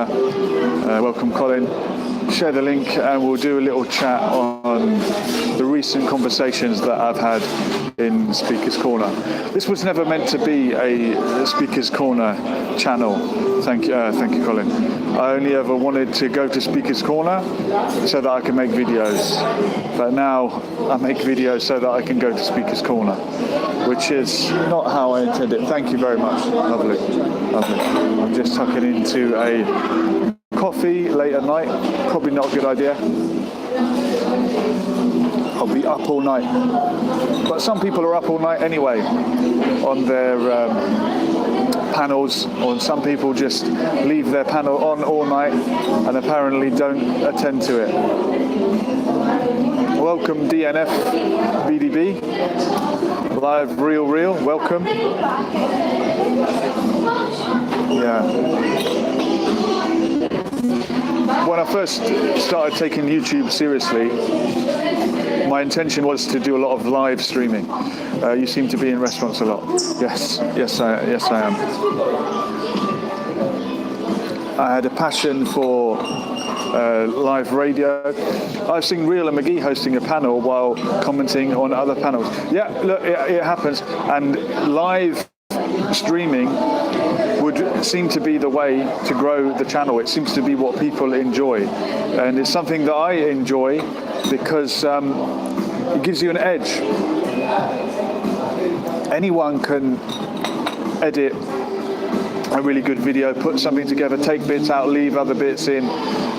Welcome, Colin. Share the link and we'll do a little chat on the recent conversations that I've had in Speaker's Corner. This was never meant to be a Speaker's Corner channel. Thank you, Colin. I only ever wanted to go to Speaker's Corner so that I can make videos. But now I make videos so that I can go to Speaker's Corner, which is not how I intended. Thank you very much. Lovely. I'm just tucking into a coffee late at night. Probably not a good idea. I'll be up all night. But some people are up all night anyway on their panels, or some people just leave their panel on all night and apparently don't attend to it. Welcome DNF BDB. Live Real, welcome. Yeah. When I first started taking YouTube seriously, my intention was to do a lot of live streaming. You seem to be in restaurants a lot. Yes, I am. I had a passion for live radio. I've seen Real and McGee hosting a panel while commenting on other panels. Yeah, look, it happens. And live streaming would seem to be the way to grow the channel. It seems to be what people enjoy. And it's something that I enjoy because it gives you an edge. Anyone can edit a really good video, put something together, take bits out, leave other bits in.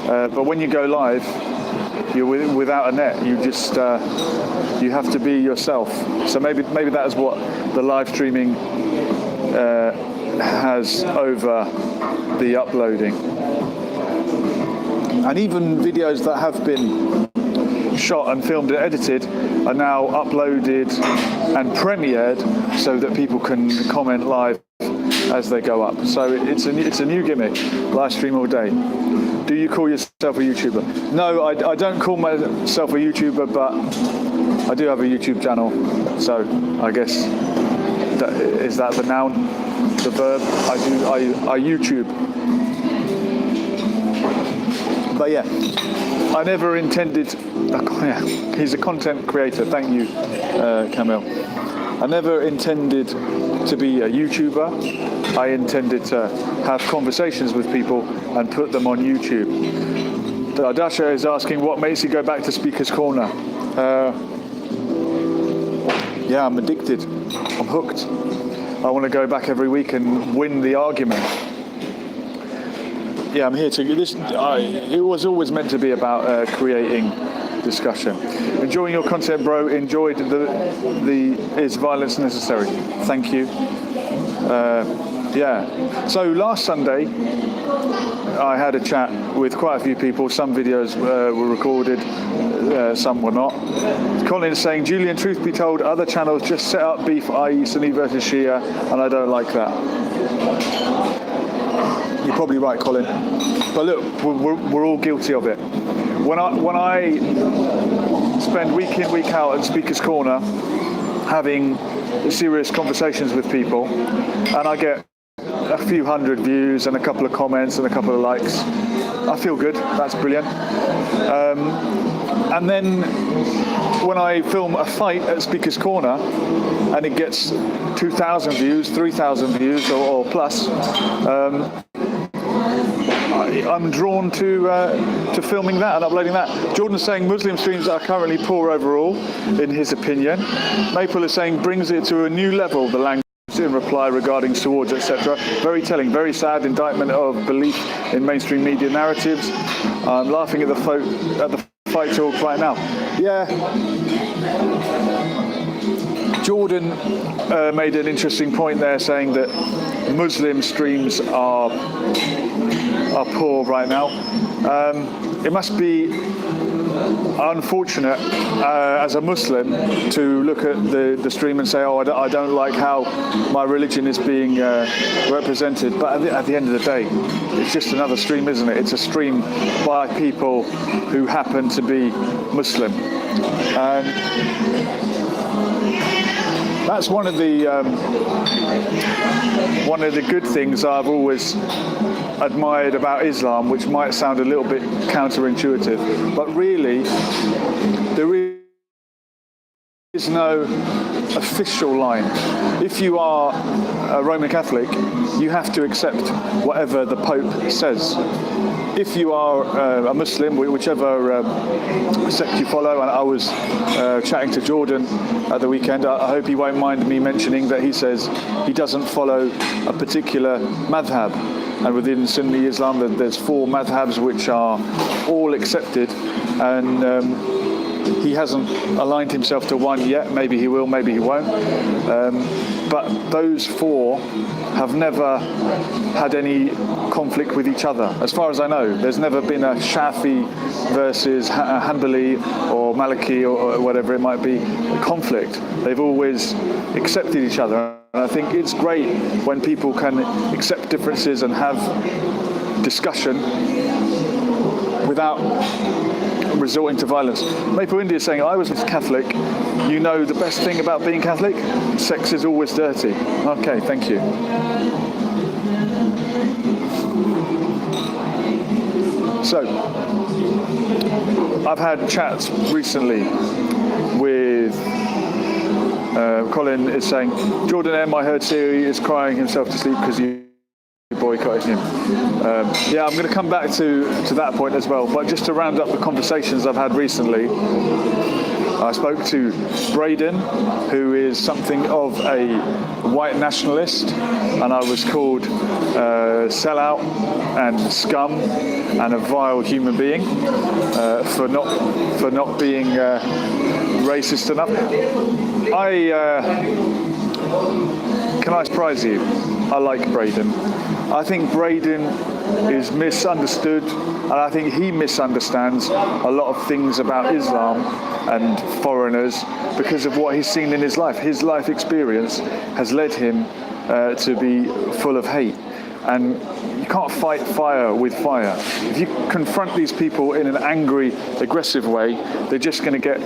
But when you go live, you're without a net. You just you have to be yourself. So maybe that is what the live streaming has over the uploading. And even videos that have been shot and filmed and edited are now uploaded and premiered so that people can comment live as they go up. So it's a new gimmick. Live stream all day. Do you call yourself a YouTuber? No, I don't call myself a YouTuber, but I do have a YouTube channel. So I guess is that the noun, the verb? I YouTube. But yeah, I never intended. He's a content creator. Thank you, Camille. I never intended to be a YouTuber. I intended to have conversations with people and put them on YouTube. Dasha is asking what makes you go back to Speaker's Corner. Yeah, I'm addicted. I'm hooked. I want to go back every week and win the argument. Yeah, I'm here to. It was always meant to be about creating discussion. Enjoying your content, bro. Enjoyed the Is Violence Necessary? Thank you. Yeah. So last Sunday, I had a chat with quite a few people. Some videos were recorded, some were not. Colin is saying, Julian, truth be told, other channels just set up beef, i.e. Sunni versus Shia, and I don't like that. You're probably right, Colin. But look, we're all guilty of it. When I spend week in, week out at Speaker's Corner having serious conversations with people, and I get a few hundred views and a couple of comments and a couple of likes, I feel good. That's brilliant. And then when I film a fight at Speaker's Corner and it gets 2,000 views, 3,000 views or plus, I'm drawn to filming that and uploading that. Jordan's saying Muslim streams are currently poor overall, in his opinion. Maple is saying brings it to a new level, the language in reply regarding swords, etc. Very telling, very sad indictment of belief in mainstream media narratives. I'm laughing at the fight talk right now. Yeah. Jordan made an interesting point there, saying that Muslim streams are poor right now. It must be unfortunate as a Muslim to look at the stream and say, oh, I don't like how my religion is being represented. But at the end of the day, it's just another stream, isn't it? It's a stream by people who happen to be Muslim. That's one of the good things I've always admired about Islam, which might sound a little bit counterintuitive, but really there is no official line. If you are a Roman Catholic, you have to accept whatever the Pope says. If you are a Muslim, whichever sect you follow, and I was chatting to Jordan at the weekend, I hope he won't mind me mentioning that he says he doesn't follow a particular madhab. And within Sunni Islam, there's 4 madhabs which are all accepted, and he hasn't aligned himself to one yet. Maybe he will, maybe he won't. But those 4 have never had any conflict with each other. As far as I know, there's never been a Shafi versus Hanbali or Maliki or whatever it might be conflict. They've always accepted each other. And I think it's great when people can accept differences and have discussion without resorting to violence. Maple India is saying, I was Catholic. You know the best thing about being Catholic? Sex is always dirty. Okay, thank you. So, I've had chats recently with Colin is saying, Jordan M, I heard Siri is crying himself to sleep because you boycotted him. Yeah, I'm going to come back to that point as well, but just to round up the conversations I've had recently, I spoke to Braden, who is something of a white nationalist, and I was called sellout and scum and a vile human being for not being racist enough. Can I surprise you? I like Braden. I think Braden is misunderstood, and I think he misunderstands a lot of things about Islam and foreigners because of what he's seen in his life. His life experience has led him to be full of hate. And you can't fight fire with fire. If you confront these people in an angry, aggressive way, they're just going to get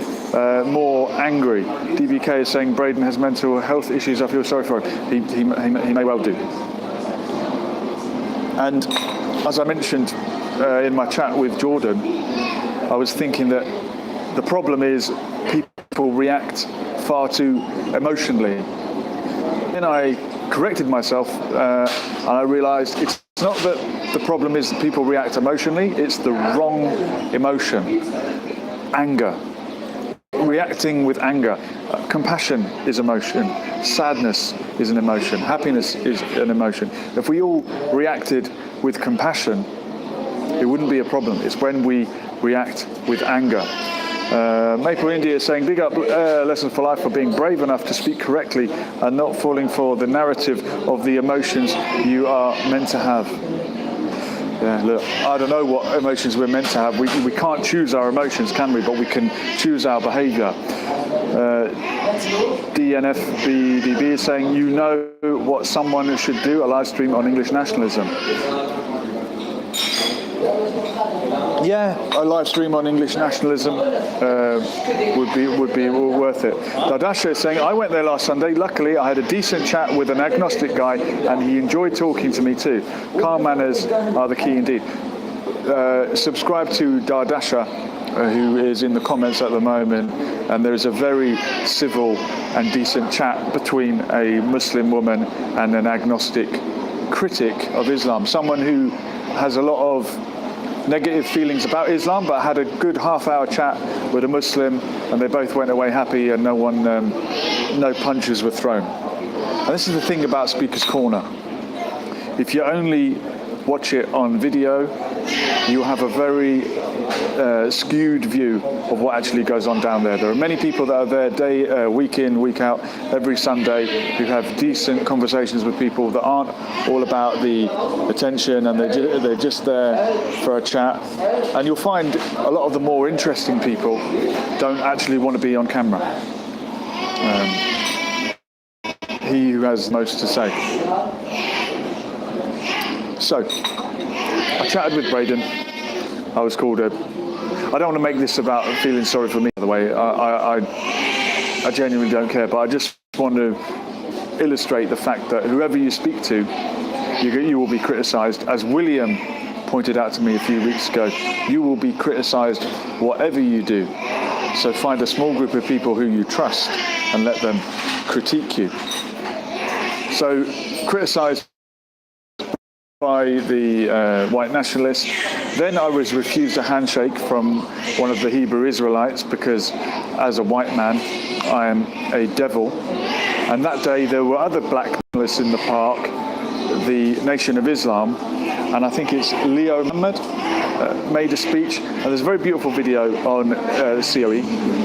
more angry. DBK is saying Braden has mental health issues. I feel sorry for him. He may well do. And as I mentioned in my chat with Jordan, I was thinking that the problem is people react far too emotionally. And I corrected myself and I realized it's not that the problem is that people react emotionally, it's the wrong emotion. Anger. Reacting with anger. Compassion is emotion. Sadness is an emotion. Happiness is an emotion. If we all reacted with compassion, it wouldn't be a problem. It's when we react with anger. Maple India is saying, big up Lessons for Life for being brave enough to speak correctly and not falling for the narrative of the emotions you are meant to have. Yeah, look, I don't know what emotions we're meant to have. We can't choose our emotions, can we? But we can choose our behaviour. DNFBDB is saying, you know what someone should do, a live stream on English nationalism. Yeah, a live stream on English nationalism would be worth it. Dardasha is saying, I went there last Sunday. Luckily, I had a decent chat with an agnostic guy, and he enjoyed talking to me too. Calm manners are the key indeed. Subscribe to Dardasha, who is in the comments at the moment, and there is a very civil and decent chat between a Muslim woman and an agnostic critic of Islam, someone who has a lot of negative feelings about Islam, but had a good half-hour chat with a Muslim, and they both went away happy, and no punches were thrown. And this is the thing about Speaker's Corner. If you only watch it on video, you have a very skewed view of what actually goes on down there. There are many people that are there week in, week out, every Sunday, who have decent conversations with people that aren't all about the attention, and they're just there for a chat. And you'll find a lot of the more interesting people don't actually want to be on camera. He who has most to say. So, I chatted with Braden. I was called I don't want to make this about feeling sorry for me, by the way. I genuinely don't care, but I just want to illustrate the fact that whoever you speak to, you will be criticised. As William pointed out to me a few weeks ago, you will be criticised whatever you do. So find a small group of people who you trust and let them critique you. So criticised by the white nationalists. Then I was refused a handshake from one of the Hebrew Israelites because as a white man, I am a devil. And that day there were other black nationalists in the park, the Nation of Islam, and I think it's Leo Muhammad made a speech. And there's a very beautiful video on COE.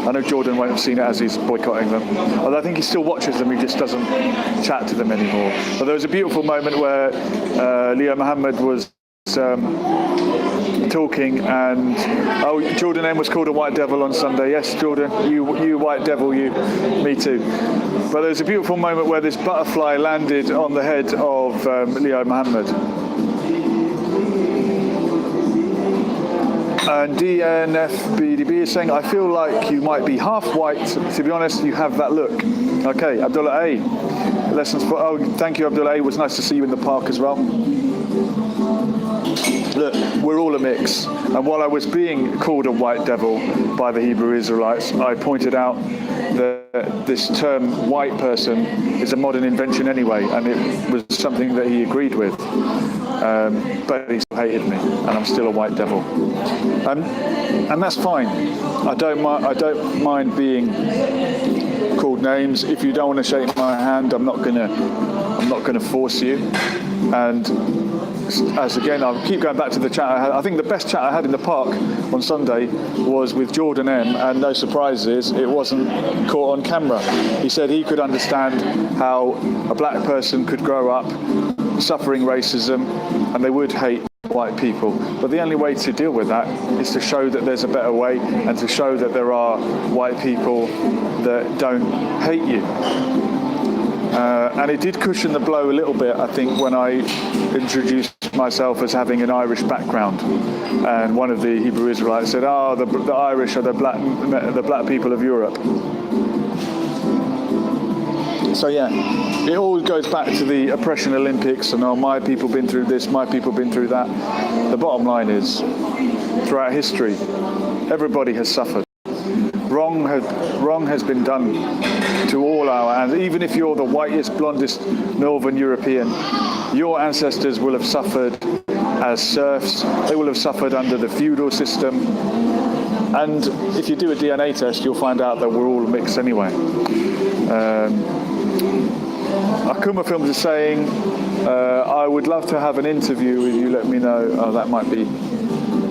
I know Jordan won't have seen it as he's boycotting them. Although I think he still watches them, he just doesn't chat to them anymore. But there was a beautiful moment where Leo Muhammad was talking, and Jordan M was called a white devil on Sunday. Yes, Jordan, you white devil, you. Me too. But there's a beautiful moment where this butterfly landed on the head of Leo Muhammad. And DNFBDB is saying, I feel like you might be half white. To be honest, you have that look. Okay, Abdullah A. Lessons for... Oh, thank you, Abdullah A. It was nice to see you in the park as well. Look, we're all a mix. And while I was being called a white devil by the Hebrew Israelites, I pointed out that this term white person is a modern invention anyway, and it was something that he agreed with. But he still hated me, and I'm still a white devil. And that's fine. I don't mind being called names. If you don't want to shake my hand, I'm not gonna force you. And as again, I'll keep going back to the chat I had. I think the best chat I had in the park on Sunday was with Jordan M, and no surprises, it wasn't caught on camera. He said he could understand how a black person could grow up suffering racism and they would hate white people. But the only way to deal with that is to show that there's a better way and to show that there are white people that don't hate you. And it did cushion the blow a little bit, I think, when I introduced myself as having an Irish background. And one of the Hebrew Israelites said, the Irish are the black people of Europe. So yeah, it all goes back to the oppression Olympics and my people been through this, my people been through that. The bottom line is, throughout history, everybody has suffered. Wrong has been done to all our ancestors. Even if you're the whitest, blondest Northern European, your ancestors will have suffered as serfs. They will have suffered under the feudal system. And if you do a DNA test, you'll find out that we're all mixed anyway. Akuma Films is saying, I would love to have an interview with you. Let me know. Oh, that might be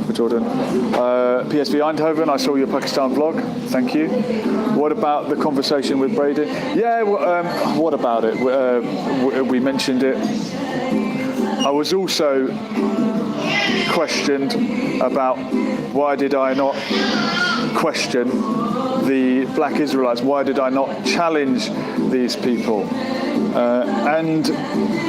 for Jordan. PSV Eindhoven, I saw your Pakistan vlog. Thank you. What about the conversation with Braden? Yeah, what about it? We mentioned it. I was also questioned about why did I not question the black Israelites? Why did I not challenge these people? And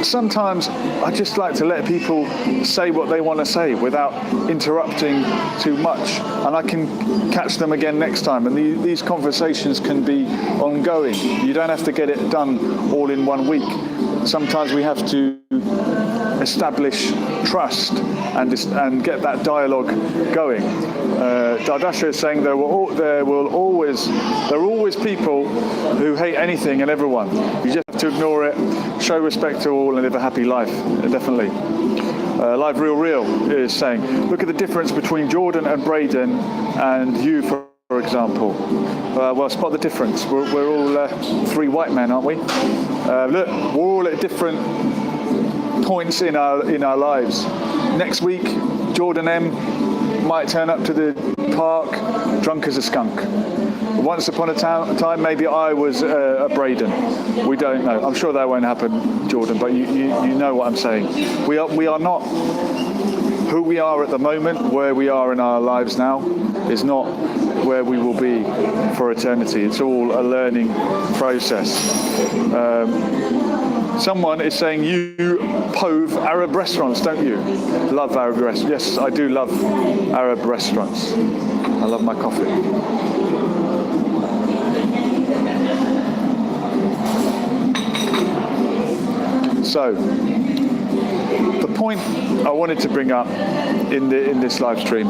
sometimes I just like to let people say what they want to say without interrupting too much, and I can catch them again next time. And these conversations can be ongoing. You don't have to get it done all in 1 week. Sometimes we have to establish trust and get that dialogue going. Dardasha is saying there are always people who hate anything and everyone. You just have to ignore it, show respect to all, and live a happy life. Definitely. Live Real is saying, look at the difference between Jordan and Braden and you, for example. Well, spot the difference. We're all three white men, aren't we? Look, we're all at different points in our lives. Next week, Jordan M might turn up to the park drunk as a skunk. Once upon a time, maybe I was a Braden. We don't know. I'm sure that won't happen, Jordan, but you know what I'm saying. We are not who we are at the moment. Where we are in our lives now is not where we will be for eternity. It's all a learning process. Someone is saying you pove Arab restaurants, don't you? Love Arab restaurants. Yes, I do love Arab restaurants. I love my coffee. So, the point I wanted to bring up in this live stream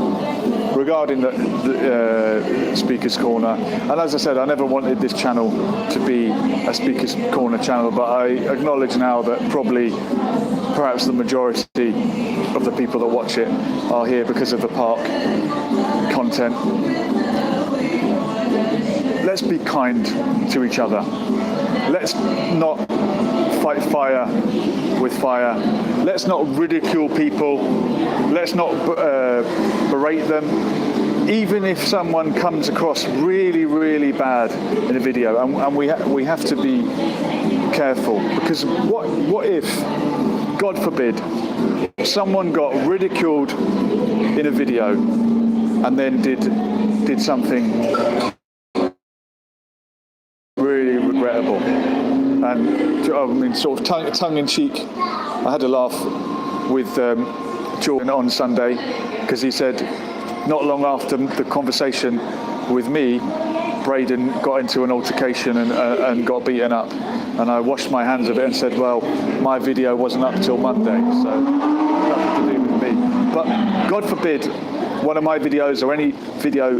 regarding the Speaker's Corner, and as I said, I never wanted this channel to be a Speaker's Corner channel, but I acknowledge now that perhaps the majority of the people that watch it are here because of the park content. Let's be kind to each other. Let's not fight fire with fire. Let's not ridicule people. Let's not berate them. Even if someone comes across really, really bad in a video, and we have to be careful, because what if, God forbid, someone got ridiculed in a video and then did something really regrettable? And I mean, sort of tongue in cheek, I had a laugh with Jordan on Sunday, because he said not long after the conversation with me, Braden got into an altercation and got beaten up. And I washed my hands of it and said, well, my video wasn't up till Monday, so nothing to do with me. But God forbid one of my videos or any video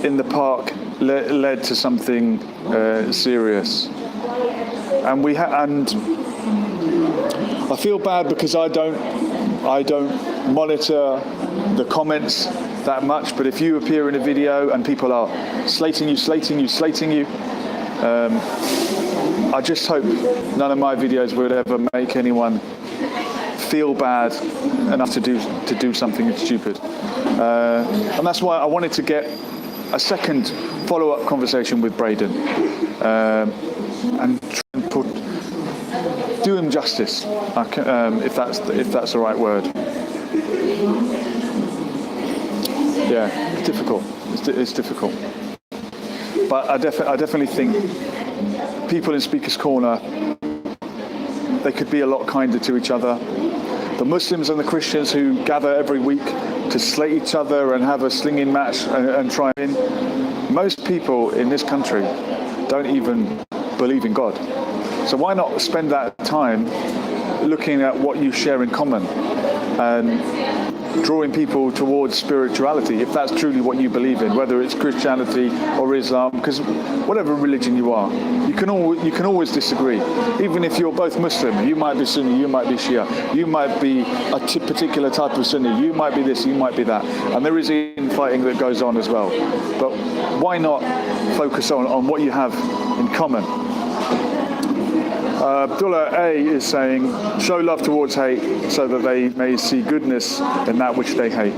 in the park led to something serious. And I feel bad because I don't monitor the comments that much, but if you appear in a video and people are slating you, I just hope none of my videos would ever make anyone feel bad enough to do something stupid. And that's why I wanted to get a second follow-up conversation with Braden and try and do him justice, if that's the right word. Yeah, it's difficult. It's difficult. But I definitely think people in Speaker's Corner, they could be a lot kinder to each other. The Muslims and the Christians who gather every week to slate each other and have a slinging match and try and win, most people in this country don't even believe in God. So why not spend that time looking at what you share in common and drawing people towards spirituality, if that's truly what you believe in, whether it's Christianity or Islam, because whatever religion you are, you can always disagree. Even if you're both Muslim, you might be Sunni, you might be Shia, you might be a particular type of Sunni, you might be this, you might be that, and there is infighting that goes on as well. But why not focus on what you have in common? Abdullah A is saying, show love towards hate so that they may see goodness in that which they hate.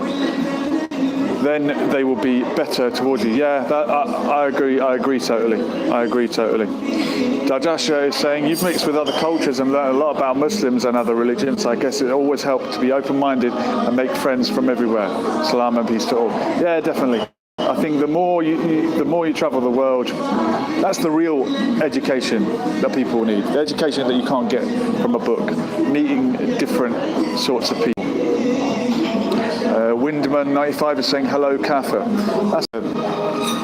Then they will be better towards you. Yeah, I agree totally. Dajasha is saying, you've mixed with other cultures and learned a lot about Muslims and other religions. I guess it always helped to be open-minded and make friends from everywhere. Salam and peace to all. Yeah, definitely. I think the more you travel the world, that's the real education that people need. The education that you can't get from a book. Meeting different sorts of people. Windman 95 is saying hello, Kafir. That's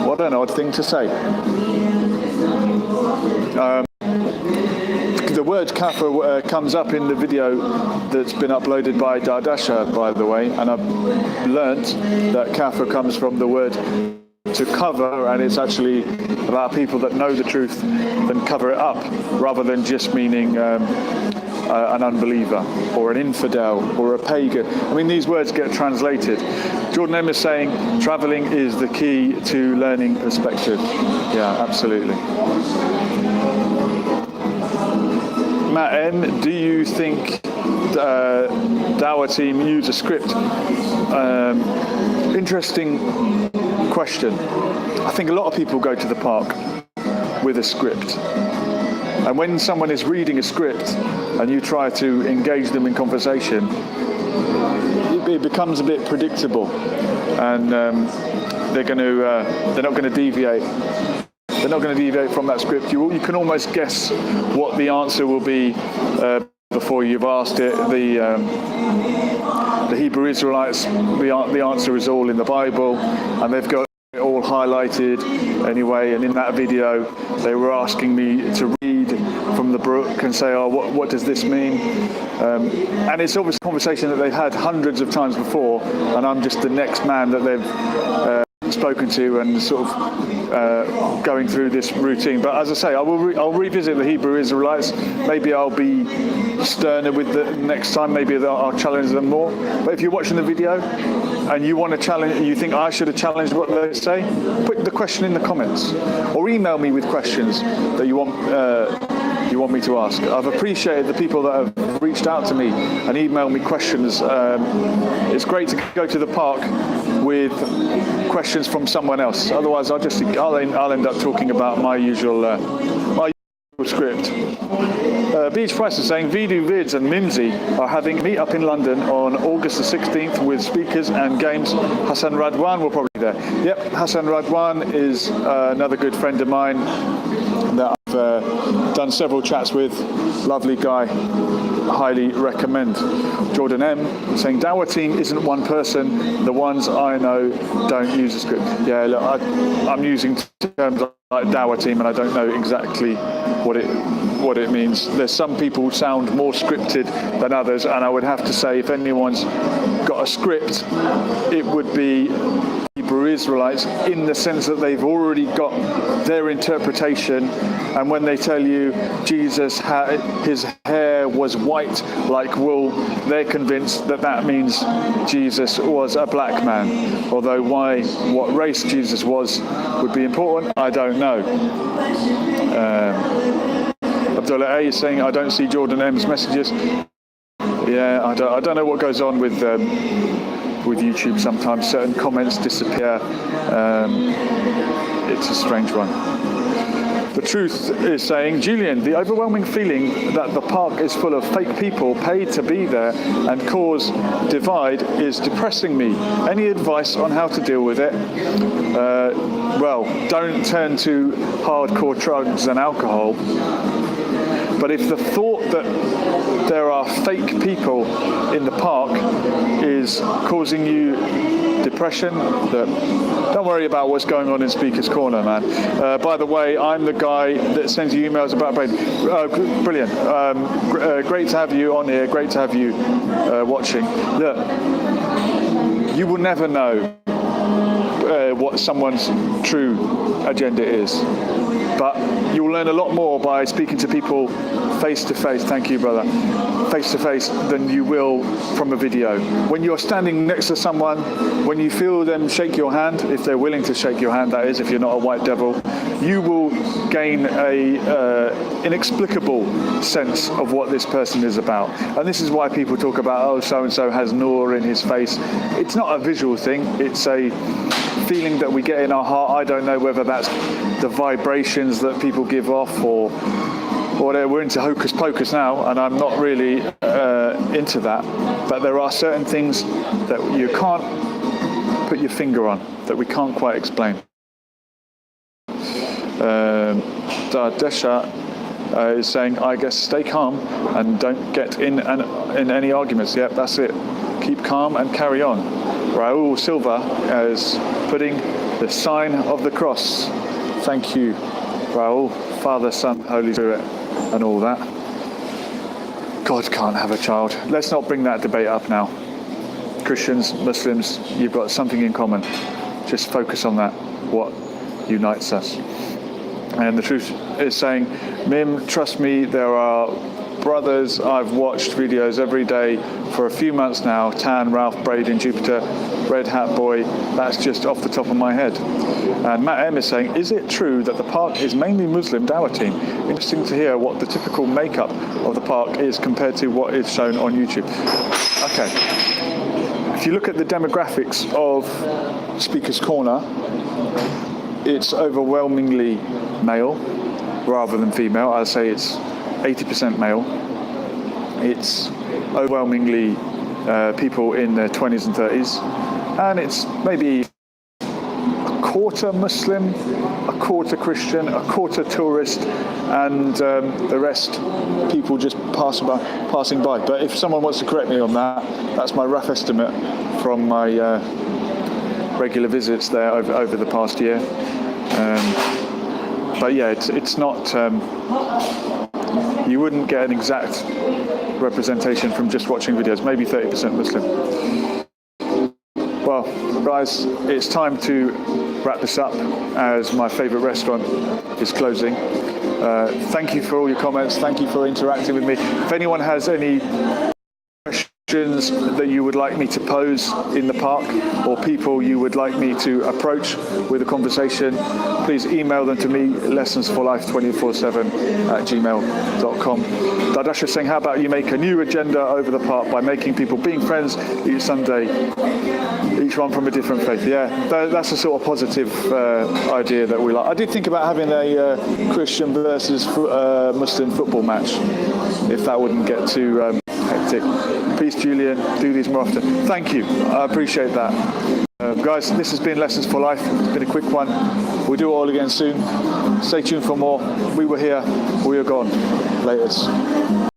what an odd thing to say. The word kafir comes up in the video that's been uploaded by Dardasha, by the way, and I've learnt that kafir comes from the word to cover, and it's actually about people that know the truth and cover it up, rather than just meaning an unbeliever or an infidel or a pagan. I mean, these words get translated. Jordan M is saying traveling is the key to learning perspective. Yeah, absolutely. Matt N, do you think Dawah team use a script? Interesting question. I think a lot of people go to the park with a script. And when someone is reading a script and you try to engage them in conversation, it becomes a bit predictable, and they're not going to deviate. They're not going to deviate from that script. You can almost guess what the answer will be before you've asked it. The Hebrew Israelites, the answer is all in the Bible, and they've got it all all highlighted anyway, and in that video they were asking me to read from the book and say, oh, what does this mean? And it's obviously a conversation that they've had hundreds of times before, and I'm just the next man that they've spoken to and sort of going through this routine. But as I say, I'll revisit the Hebrew Israelites. Maybe I'll be sterner with the next time. Maybe I'll challenge them more. But if you're watching the video and you want to challenge, you think I should have challenged what they say, put the question in the comments or email me with questions that you want me to ask. I've appreciated the people that have reached out to me and emailed me questions. It's great to go to the park with questions from someone else. Otherwise, I'll end up talking about my usual script. Beach Price is saying Vidu Vids and Mimsy are having a meet up in London on August the 16th with speakers and games. Hassan Radwan will probably be there. Yep, Hassan Radwan is another good friend of mine that I've done several chats with. Lovely guy, highly recommend. Jordan M saying Dawah team isn't one person. The ones I know don't use a script. Yeah, look, I'm using terms like Dawah team, and I don't know exactly what it means. There's some people who sound more scripted than others, and I would have to say if anyone's got a script, it would be Hebrew Israelites, in the sense that they've already got their interpretation, and when they tell you Jesus his hair was white like wool, they're convinced that means Jesus was a black man. Although what race Jesus was would be important, I don't know. Abdullah A is saying I don't see Jordan M's messages. Yeah, I don't know what goes on with YouTube. Sometimes certain comments disappear. It's a strange one. The truth is saying, Julian, the overwhelming feeling that the park is full of fake people paid to be there and cause divide is depressing me. Any advice on how to deal with it? Well, don't turn to hardcore drugs and alcohol. But if the thought that there are fake people in the park is causing you depression, don't worry about what's going on in Speaker's Corner, man. By the way, I'm the guy that sends you emails about Braden. Brilliant. Great to have you on here. Great to have you watching. Look, you will never know what someone's true agenda is. But you'll learn a lot more by speaking to people face to face. Thank you, brother. Face to face than you will from a video. When you're standing next to someone, when you feel them shake your hand, if they're willing to shake your hand, that is, if you're not a white devil, you will gain a inexplicable sense of what this person is about. And this is why people talk about, oh, so-and-so has Noor in his face. It's not a visual thing. It's a feeling that we get in our heart. I don't know whether that's the vibrations that people give off or whatever. We're into hocus pocus now, and I'm not really into that. But there are certain things that you can't put your finger on, that we can't quite explain. Desha is saying, I guess stay calm and don't get in any arguments. Yep, that's it. Keep calm and carry on. Raul Silva is putting the sign of the cross. Thank you, Raul, Father, Son, Holy Spirit, and all that. God can't have a child. Let's not bring that debate up now. Christians, Muslims, you've got something in common. Just focus on that, what unites us. And the truth is saying, Mim, trust me, there are brothers, I've watched videos every day for a few months now. Tan, Ralph, Braden, Jupiter, Red Hat Boy, that's just off the top of my head. And Matt M is saying, is it true that the park is mainly Muslim Dawah team? Interesting to hear what the typical makeup of the park is compared to what is shown on YouTube. Okay. If you look at the demographics of Speaker's Corner, it's overwhelmingly male rather than female. I'd say it's 80% male. It's overwhelmingly people in their 20s and 30s. And it's maybe a quarter Muslim, a quarter Christian, a quarter tourist, and the rest people just passing by. But if someone wants to correct me on that, that's my rough estimate from my regular visits there over the past year. But yeah, it's not. You wouldn't get an exact representation from just watching videos. Maybe 30% Muslim. Well, guys, it's time to wrap this up as my favourite restaurant is closing. Thank you for all your comments. Thank you for interacting with me. If anyone has any questions that you would like me to pose in the park, or people you would like me to approach with a conversation, please email them to me, lessonsforlife247@gmail.com. Dadash is saying, how about you make a new agenda over the park by making people being friends each Sunday, each one from a different faith. Yeah, that's a sort of positive idea that we like. I did think about having a Christian versus Muslim football match, if that wouldn't get too hectic. Peace, Julian. Do these more often. Thank you. I appreciate that. Guys, this has been Lessons for Life. It's been a quick one. We'll do it all again soon. Stay tuned for more. We were here. We are gone. Laters.